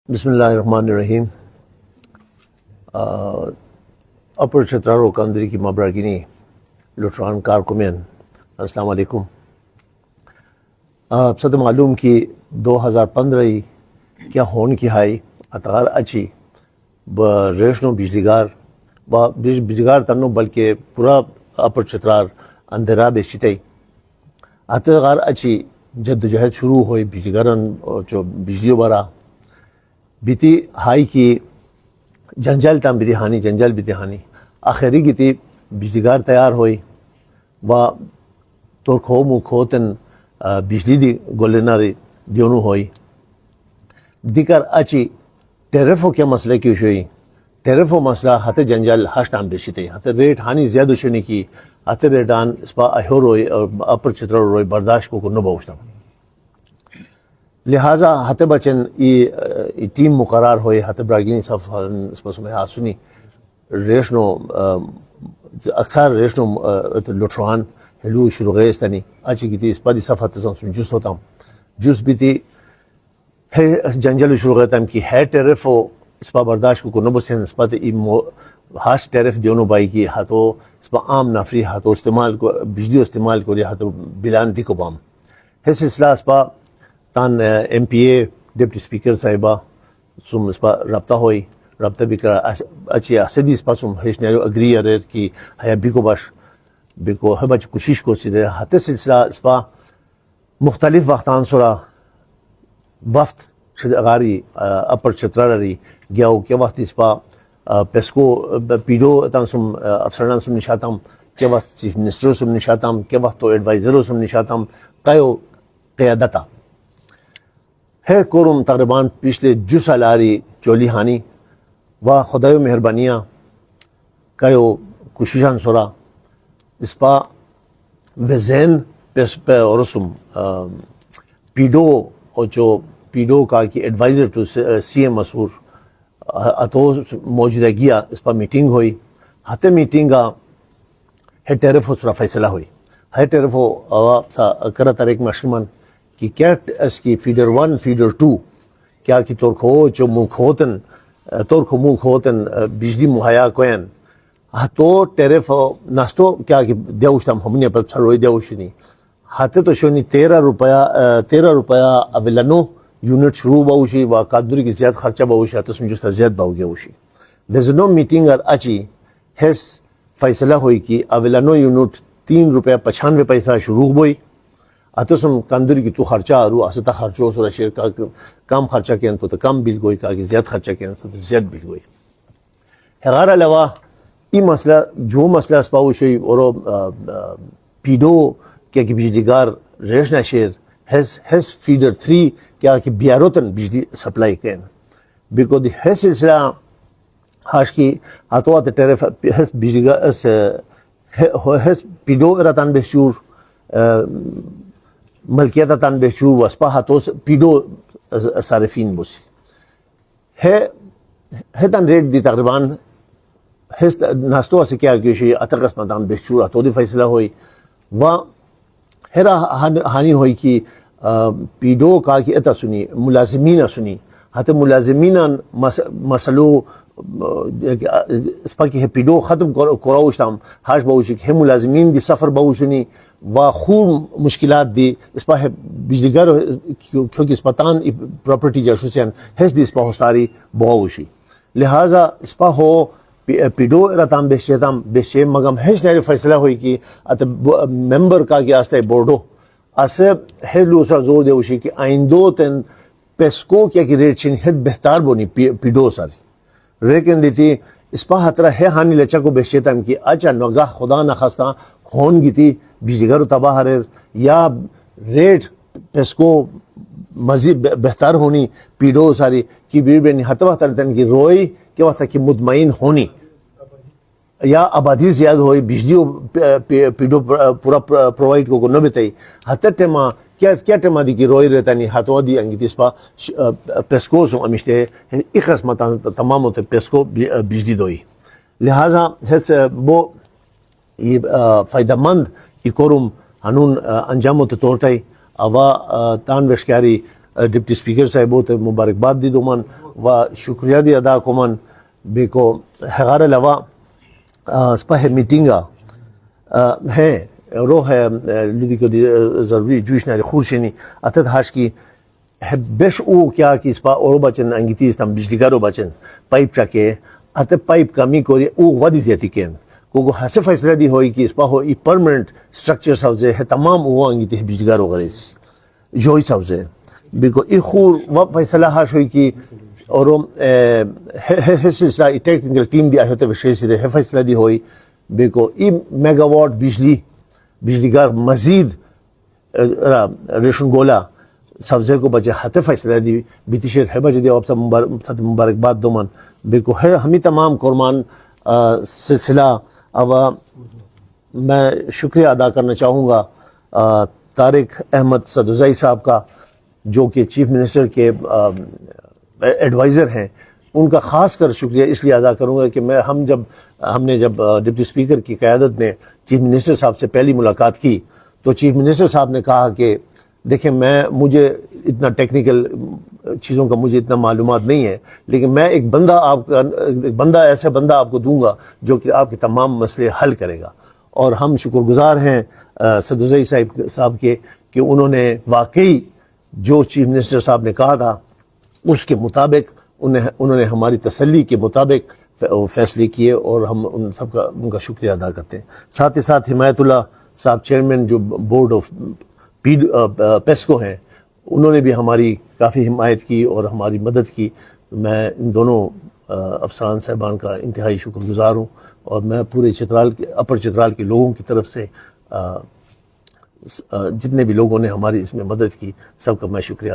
بسم اللہ الرحمن الرحیم. اپر چترارو کاندری کی مبرگینی لوٹران کارکمین السلام علیکم. صد معلوم کی 2015 کیا ہون کی ہائی اتغار اچھی ریشنو بجلیگار بجلیگار تنو بلکہ پورا اپر چترار اندرا بیچتے اتغار اچھی جدوجہد شروع ہوئی بجلیگارن جو بجلیو بارا بیتی ہائی کی جنجال تام بیتی ہانی جنجال بیتی ہانی آخری گیتی بجلیگار تیار ہوئی و تور کھو مو کھوتن بجلی دی گولناری دیونو ہوئی دیکر اچھی ٹیرفو کیا مسئلہ کیوں شوئی ٹیرفو مسئلہ ہتے جنجال ہشتان بیشتے ہتے ریٹ ہانی زیادہ شنی کی ہتے ریٹان اسپا اہور ہوئی اور اپر چتر روئی برداشت کو کنو باوشتا لہٰذا ہتے بچن یہ ٹیم مقرار ہوئے ہتے براگینی صف اسپسمے آسونی ریشنو اکثر ریشنو لوٹروان ہلو شروع گئے استانی اچھی کی تھی اسپا دی صف ہتے سن جوس ہوتا ہوں جوس بھی تھی جنجل شروع گئے تھا کہ ہے ٹیرف ہو اسپا برداشت کو کنو بسین اسپا تی ہاش ٹیرف دیونو بائی کی ہاتھو اسپا عام نفری ہاتھو استعمال کو بجلی استعمال کو لیا ہاتھو بلان دی کو بام ہے سلسلہ اسپا تان ایم پی اے ڈپٹی اسپیکر صاحبہ سم اسپا رابطہ ہوئی رابطہ بھی کرا اچھی اسدی اسپا سم ہیشنیرو اگری اریر کی ہیا بیکو باش بیکو ہے بچ کوشش کو سیدھے ہتے سلسلہ اسپا مختلف وقتان سورا وفت شد اغاری اپر چتراری گیاو کیا وقت اسپا پیسکو پیڈو تان سم افسران سم نشاتم کیا وقت چیف منسٹر سم نشاتم کیا وقت تو ایڈوائزرو سم نشاتم قیو قیادتا ہے کورم تقریباً پچھلے جو سالاری چولی ہانی و خدایو مہربانیاں کایو کوششان سورا اسپا وزین پہ اورسم پیڈو اور جو پیڈو کا کی ایڈوائزر ٹو سی ایم مسور اتو موجودہ گیا اسپا میٹنگ ہوئی ہتے میٹنگا ہے ٹیرفو سورا فیصلہ ہوئی ہے ٹیرفو سا کرا تاریخ مشرمان کہ کیا اس کی فیڈر 1 فیڈر 2 کیا کی تورکھو جو منہ کھوتن تورکھو منہ کھوتن بجلی مہیا کوئن تو ٹیرف ناستو کیا کی دیوشتم ہمنے پر سروئی دیوشنی ہاتے تو شونی 13 روپیہ اولانو یونٹ شروع باوشی و قادری کی زیاد خرچہ باوشی ہاتے سمجھوستا زیاد باو گیا ہوشی ویزنو میٹنگ اچھی حیث فیصلہ ہوئی کہ اولانو یونٹ 3.95 پیسہ شروع ہوئی اتسم کاندری کی تو خرچہ آرو استا خرچو سورا شیر کا کم خرچہ کین تو کم بل گوئی کا زیاد خرچہ کین تو زیاد بل گوئی غیر علاوہ یہ مسئلہ جو مسئلہ اسپاو شوی اور پیڈو کیا کہ بجلیگار ریشنا شیر ہیز فیڈر 3 کیا کہ بیاروتن بجلی سپلائی کین بیکو دی ہے سلسلہ ہاش کی ہاتوات ٹیرف ہیز بجلیگار ہیز پیڈو اراتان بشور ملکیت تان بہچو وسپا ہاتوس پیڈو صارفین بوسی ہے تان ریٹ دی تقریباً ہے ناستو اسے کیا کیوشی اتقس مدان بہچو ہاتو دی فیصلہ ہوئی و ہیرا ہانی ہوئی کی پیڈو کا کی اتا سنی ملازمین سنی ہاتے ملازمین مسئلو اسپا کی ہے پیڈو ختم کراوشتام ہاش باوشی ہے ملازمین دی سفر باوشنی و خوب مشکلات دی اسپا ہے بجلیگار کیونکہ اسپتان پراپرٹی جاشوسیان ہیس دی اسپا ہوستاری بہاوشی لہٰذا اسپا ہو پیڈو اراتام بہشیتام بہشیم مگم ہیش نیری فیصلہ ہوئی کی ممبر کا کی آستا ہے بورڈو اسے ہے لوسا زور دیوشی کی آئندو تن پیسکو کیا کی ریٹ چین ہیت بہتار بونی پیڈو ساری ریکن دیتی اسپا حترہ ہے ہانی لچا کو بہشیتام کی اچھا نگاہ خدا نخواستہ ہون گی تھی بجلیگارو تباہ رہے یا ریٹ پیسکو مزید بہتر ہونی پیڈو ساری کی بیر بینی حتی وقت تن کی روئی کہ وقت کی مطمئن ہونی یا آبادی زیاد ہوئی بجلیو پیڈو پورا پرووائڈ کو نہ بتائی حتی ٹیما کیا ٹیما دی کی روئی رہتا نہیں ہاتھو دی انگی تیس پا پیسکو سو امیشتے ایک قسمت تمام ہوتے پیسکو بجلی دوئی لہٰذا وہ یہ فائدہ مند یہ کورم ہنون انجام ہوتے توڑتائی اوا تان وشکاری ڈپٹی اسپیکر صاحب ہوتے مبارکباد دی دومان و شکریہ دی ادا کومن بیکو ہغار لوا سپہ میٹنگا ہے رو ہے لدی کو ضروری جوش ناری خورشنی اتت ہاش کی بیش او کیا کی سپا اورو بچن انگیتی استم بجلی گارو بچن پائپ چکے ات پائپ کمی کوری او ودی زیادی کین کو ہسے فیصلہ دی ہوئی کہ سپا ہو ای پرمننٹ سٹرکچر سوزے ہے تمام او انگیتی بجلی گارو غریس جوئی سوزے بیکو ای خور و فیصلہ ہاش ہوئی کہ اورو سلسلہ ٹیکنیکل ٹیم دی آہوتے وشیسی رہے فیصلہ دی ہوئی بیکو ای میگا واٹ بجلی گار مزید ریشن گولا سبزے کو بچے ہاتھ فیصلہ دی بیتی شیر ہے بچے دی اب سب مبارکباد دو من بیکو ہے ہمیں تمام قرمان سلسلہ اب میں شکریہ ادا کرنا چاہوں گا طارق احمد سدوزئی صاحب کا جو کہ چیف منسٹر کے ایڈوائزر ہیں. ان کا خاص کر شکریہ اس لیے ادا کروں گا کہ ہم نے جب ڈپٹی اسپیکر کی قیادت میں چیف منسٹر صاحب سے پہلی ملاقات کی تو چیف منسٹر صاحب نے کہا کہ دیکھیں مجھے اتنا ٹیکنیکل چیزوں کا مجھے اتنا معلومات نہیں ہے، لیکن میں ایک بندہ ایسا بندہ آپ کو دوں گا جو کہ آپ کے تمام مسئلے حل کرے گا. اور ہم شکر گزار ہیں سدوزئی صاحب کے کہ انہوں نے واقعی جو چیف منسٹر صاحب نے کہا تھا اس کے مطابق انہوں نے ہماری تسلی کے مطابق فیصلے کیے، اور ہم ان کا شکریہ ادا کرتے ہیں. ساتھ ہی ساتھ حمایت اللہ صاحب چیئرمین جو بورڈ آف پیسکو ہیں، انہوں نے بھی ہماری کافی حمایت کی اور ہماری مدد کی. میں ان دونوں افسران صاحبان کا انتہائی شکر گزار ہوں، اور میں پورے اپر چترال کے لوگوں کی طرف سے جتنے بھی لوگوں نے ہماری اس میں مدد کی سب کا میں شکریہ